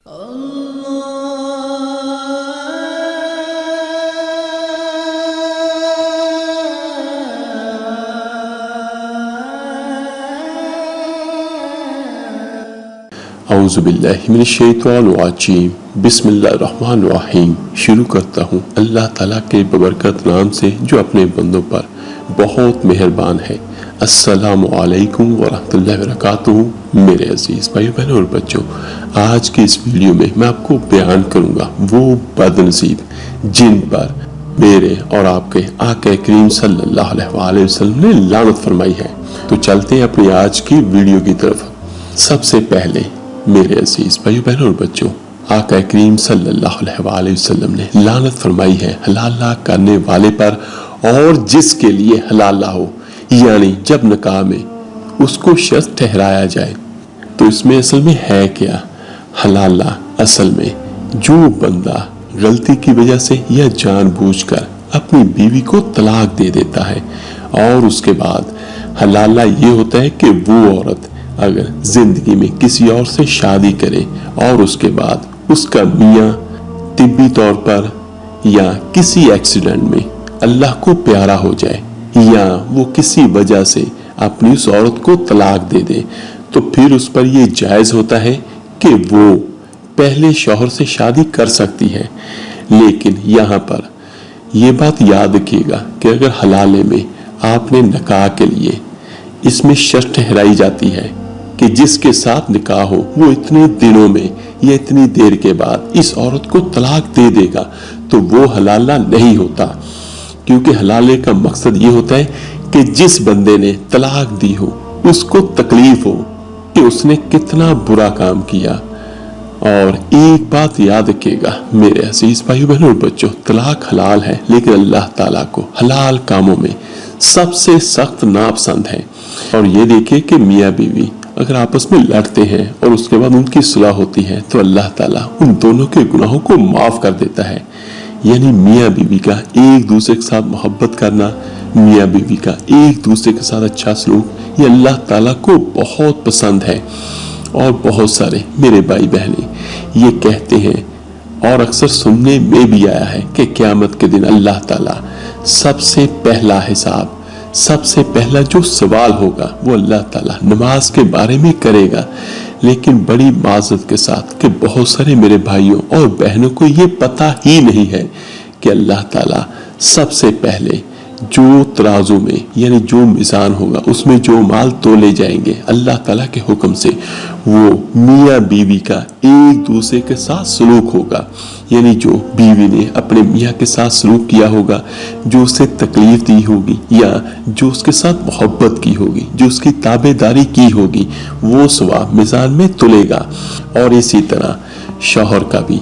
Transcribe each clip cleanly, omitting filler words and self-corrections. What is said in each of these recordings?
اعوذ باللہ من الشیطان الرجیم، بسم اللہ الرحمن الرحیم۔ شروع کرتا ہوں اللہ تعالیٰ کے ببرکت نام سے جو اپنے بندوں پر بہت مہربان ہے۔ السلام علیکم ورحمۃ اللہ وبرکاتہ۔ میرے عزیز بھائیو بہنوں اور بچوں، آج کی اس ویڈیو میں آپ کو بیان کروں گا وہ بد نصیب جن پر میرے اور آپ کے آقا کریم صلی اللہ علیہ وسلم نے لعنت فرمائی ہے۔ تو چلتے ہیں اپنی آج کی ویڈیو کی طرف۔ سب سے پہلے میرے عزیز بھائیو بہنوں اور بچوں، آقا کریم صلی اللہ علیہ وسلم نے لعنت فرمائی ہے حلال کرنے والے پر اور جس کے لیے حلال ہو، یعنی جب نکاح میں اس کو شرط ٹھہرایا جائے تو اس میں اصل میں ہے کیا؟ حلال اصل میں جو بندہ غلطی کی وجہ سے یا جان بوجھ کر اپنی بیوی کو طلاق دے دیتا ہے، اور اس کے بعد حلال یہ ہوتا ہے کہ وہ عورت اگر زندگی میں کسی اور سے شادی کرے اور اس کے بعد اس کا میاں طبی طور پر یا کسی ایکسیڈنٹ میں اللہ کو پیارا ہو جائے یا وہ کسی وجہ سے اپنی اس عورت کو طلاق دے دے، تو پھر اس پر یہ جائز ہوتا ہے کہ وہ پہلے شوہر سے شادی کر سکتی ہے۔ لیکن یہاں پر یہ بات یاد رکھیے گا کہ اگر حلالے میں آپ نے نکاح کے لیے اس میں شرط ٹھہرائی جاتی ہے کہ جس کے ساتھ نکاح ہو وہ اتنے دنوں میں یا اتنی دیر کے بعد اس عورت کو طلاق دے دے گا، تو وہ حلالہ نہیں ہوتا، کیونکہ حلالے کا مقصد یہ ہوتا ہے کہ جس بندے نے طلاق دی ہو اس کو تکلیف ہو کہ اس نے کتنا برا کام کیا۔ اور ایک بات یاد رکھیے گا میرے عزیز بھائیو بہنوں اور بچوں، طلاق حلال ہے لیکن اللہ تعالیٰ کو حلال کاموں میں سب سے سخت ناپسند ہے۔ اور یہ دیکھیں کہ میاں بیوی اگر آپس میں لڑتے ہیں اور اس کے بعد ان کی صلح ہوتی ہے تو اللہ تعالیٰ ان دونوں کے گناہوں کو معاف کر دیتا ہے۔ یعنی میاں بیوی کا ایک دوسرے کے ساتھ محبت کرنا، میاں بیوی کا ایک دوسرے کے ساتھ اچھا سلوک، یہ اللہ تعالیٰ کو بہت پسند ہے۔ اور بہت سارے میرے بھائی بہنیں یہ کہتے ہیں اور اکثر سننے میں بھی آیا ہے کہ قیامت کے دن اللہ تعالیٰ سب سے پہلا حساب، سب سے پہلا جو سوال ہوگا وہ اللہ تعالیٰ نماز کے بارے میں کرے گا۔ لیکن بڑی معذرت کے ساتھ کہ بہت سارے میرے بھائیوں اور بہنوں کو یہ پتہ ہی نہیں ہے کہ اللہ تعالیٰ سب سے پہلے جو ترازو میں یعنی جو میزان ہوگا اس میں جو مال تولے جائیں گے اللہ تعالیٰ کے حکم سے، وہ میاں بیوی کا ایک دوسرے کے ساتھ سلوک ہوگا۔ یعنی جو بیوی نے اپنے میاں کے ساتھ سلوک کیا ہوگا، جو اسے تکلیف دی ہوگی یا جو اس کے ساتھ محبت کی ہوگی، جو اس کی تابع داری کی ہوگی، وہ ثواب میزان میں تلے گا۔ اور اسی طرح شوہر کا بھی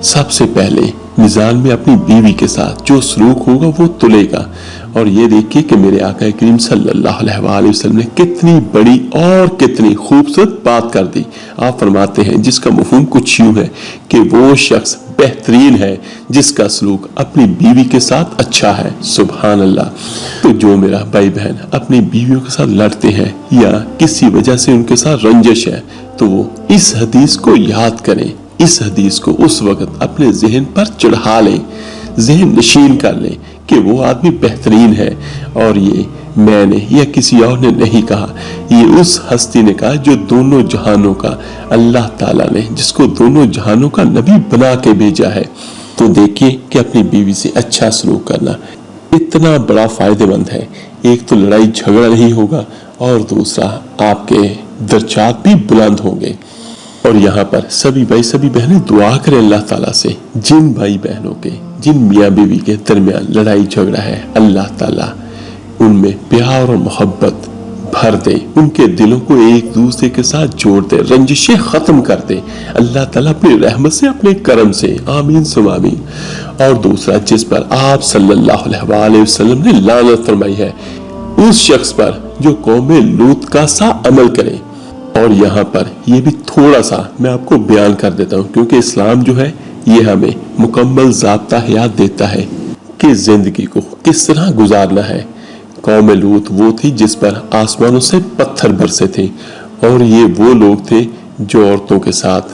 سب سے پہلے میزان میں اپنی بیوی کے ساتھ جو سلوک ہوگا وہ تلے گا۔ اور یہ دیکھیے کہ میرے آقا کریم صلی اللہ علیہ وسلم نے کتنی بڑی اور کتنی خوبصورت بات کر دی۔ آپ فرماتے ہیں جس کا مفہوم کچھ یوں ہے کہ وہ شخص بہترین ہے جس کا سلوک اپنی بیوی کے ساتھ اچھا ہے۔ سبحان اللہ۔ تو جو میرا بھائی بہن اپنی بیویوں کے ساتھ لڑتے ہیں یا کسی وجہ سے ان کے ساتھ رنجش ہے تو وہ اس حدیث کو یاد کریں، اس حدیث کو اس وقت اپنے ذہن پر چڑھا لیں، ذہن نشین کر لیں کہ وہ آدمی بہترین ہے۔ اور یہ میں نے یا کسی اور نے نہیں کہا، یہ اس ہستی نے کہا جو دونوں جہانوں کا اللہ تعالیٰ نے، جس کو دونوں جہانوں کا نبی بنا کے بھیجا ہے۔ تو دیکھیے کہ اپنی بیوی سے اچھا سلوک کرنا اتنا بڑا فائدہ مند ہے۔ ایک تو لڑائی جھگڑا نہیں ہوگا اور دوسرا آپ کے درجات بھی بلند ہوں گے۔ اور یہاں پر سبھی بھائی سبھی بہنیں دعا کریں اللہ تعالیٰ سے، جن بھائی بہنوں کے جن میاں بیوی کے درمیان لڑائی جھگڑا ہے اللہ تعالیٰ ان میں پیار اور محبت بھر دے، ان کے دلوں کو ایک دوسرے کے ساتھ جوڑ دے، رنجشیں ختم کر دے اللہ تعالیٰ اپنی رحمت سے، اپنے کرم سے، آمین ثم آمین۔ اور دوسرا جس پر آپ صلی اللہ علیہ وسلم نے لعنت فرمائی ہے، اس شخص پر جو قوم لوط کا سا عمل کرے۔ اور یہاں پر یہ بھی تھوڑا سا میں آپ کو بیان کر دیتا ہوں کیونکہ اسلام جو ہے یہ ہمیں مکمل ضابطہ حیات دیتا ہے کہ زندگی کو کس طرح گزارنا ہے۔ قوم لوط وہ تھی جس پر آسمانوں سے پتھر برسے تھے، اور یہ وہ لوگ تھے جو عورتوں کے ساتھ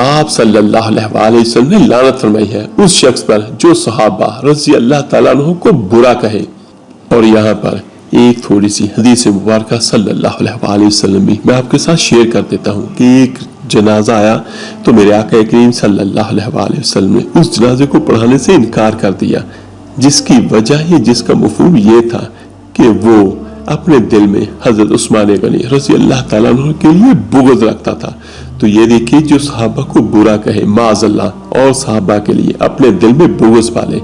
آپ صلی اللہ علیہ وسلم نے لعنت فرمائی ہے اس شخص پر جو صحابہ رضی اللہ تعالیٰ عنہ کو برا کہے۔ اور یہاں پر ایک تھوڑی سی حدیث مبارکہ صلی اللہ علیہ وسلم بھی میں آپ کے ساتھ شیئر کر دیتا ہوں کہ ایک جنازہ آیا تو میرے آقا کریم صلی اللہ علیہ وسلم نے اس جنازے کو پڑھانے سے انکار کر دیا، جس کی وجہ جس کا مفہوم یہ تھا کہ وہ اپنے دل میں حضرت عثمان غنی رضی اللہ تعالیٰ عنہ کے لیے بغض رکھتا تھا۔ تو یہ دیکھیے جو صحابہ کو برا کہے معاذ اللہ اور صحابہ کے لیے اپنے دل میں بغض پالے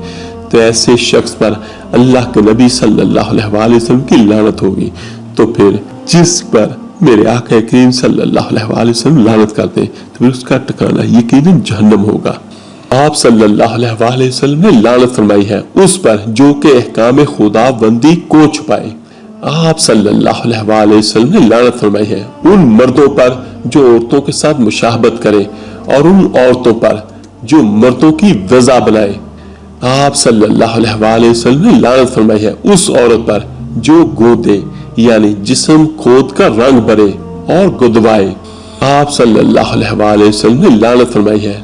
تو ایسے شخص پر اللہ کے نبی صلی اللہ علیہ وسلم کی لعنت ہوگی۔ تو پھر جس پر میرے آقا کریم صلی اللہ علیہ وسلم لعنت کرتے ہیں تو پھر اس کا ٹھکانہ یقیناً جہنم ہوگا۔ آپ صلی اللہ علیہ وسلم نے لعنت فرمائی ہے اس پر جو کہ احکام خدا بندی کو چھپائے۔ آپ صلی اللہ علیہ وسلم نے لعنت فرمائی ہے ان مردوں پر جو عورتوں کے ساتھ مشابہت کرے اور ان عورتوں پر جو مردوں کی وضع بنائے۔ آپ صلی اللہ علیہ وسلم نے لعنت فرمائی ہے اس عورت پر جو گودے یعنی جسم کھود کا رنگ بھرے اور گدوائے۔ آپ صلی اللہ علیہ وسلم نے لعنت فرمائی ہے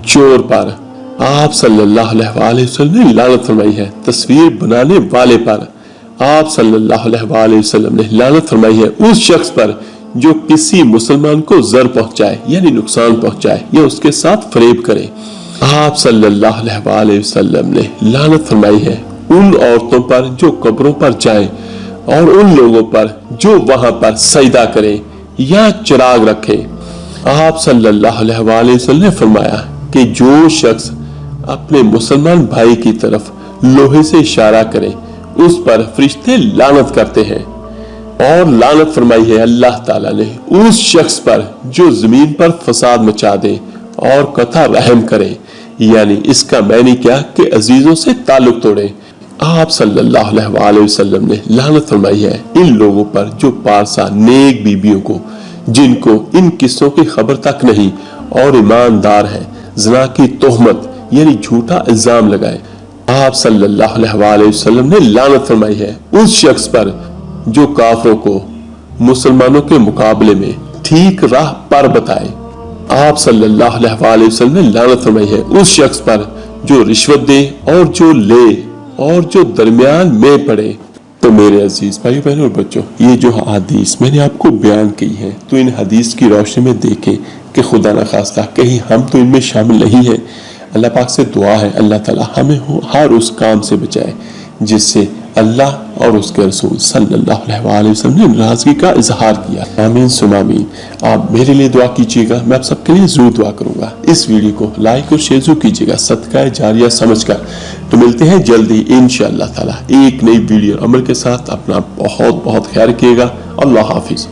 چور پر۔ آپ صلی اللہ علیہ وسلم نے لعنت فرمائی ہے تصویر بنانے والے پر۔ آپ صلی اللہ علیہ وسلم نے لعنت فرمائی ہے اس شخص پر جو کسی مسلمان کو ضرر پہنچائے یعنی نقصان پہنچائے یا اس کے ساتھ فریب کرے۔ آپ صلی اللہ علیہ وسلم نے لعنت فرمائی ہے ان عورتوں پر جو قبروں پر جائیں اور ان لوگوں پر جو وہاں پر سجدہ کریں یا چراغ رکھیں۔ آپ صلی اللہ علیہ وسلم نے فرمایا کہ جو شخص اپنے مسلمان بھائی کی طرف لوہے سے اشارہ کرے اس پر فرشتے لعنت کرتے ہیں۔ اور لعنت فرمائی ہے اللہ تعالیٰ نے اس شخص پر جو زمین پر فساد مچا دے اور قطع رحم کرے، یعنی اس کا معنی کیا کہ عزیزوں سے تعلق توڑے۔ آپ صلی اللہ علیہ وسلم نے لعنت فرمائی ہے ان لوگوں پر جو پارسا نیک بیبیوں کو جن کو ان قصوں کی خبر تک نہیں اور ایماندار ہیں زنا کی تہمت یعنی جھوٹا الزام لگائے۔ آپ صلی اللہ علیہ وسلم نے لعنت فرمائی ہے اس شخص پر جو کافروں کو مسلمانوں کے مقابلے میں ٹھیک راہ پر بتائے۔ آپ صلی اللہ علیہ وسلم نے لعنت فرمائی ہے اس شخص پر جو رشوت دے اور جو لے اور جو درمیان میں پڑے۔ تو میرے عزیز بھائیو بہنوں اور بچوں، یہ جو حدیث میں نے آپ کو بیان کی ہے تو ان حدیث کی روشنی میں دیکھیں کہ خدا نخواستہ کہیں ہم تو ان میں شامل نہیں ہیں۔ اللہ پاک سے دعا ہے اللہ تعالیٰ ہمیں ہر اس کام سے بچائے جس سے اللہ اور اس کے رسول صلی اللہ علیہ وسلم نے ناراضگی کا اظہار کیا۔ آمین ثم آمین۔ آپ میرے لیے دعا کیجیے گا، میں آپ سب کے لیے ضرور دعا کروں گا۔ اس ویڈیو کو لائک اور شیئر ضرور کیجیے گا صدقہ جاریہ سمجھ کر۔ تو ملتے ہیں جلدی انشاءاللہ تعالیٰ ایک نئی ویڈیو عمل کے ساتھ۔ اپنا بہت بہت خیال رکھیے گا۔ اللہ حافظ۔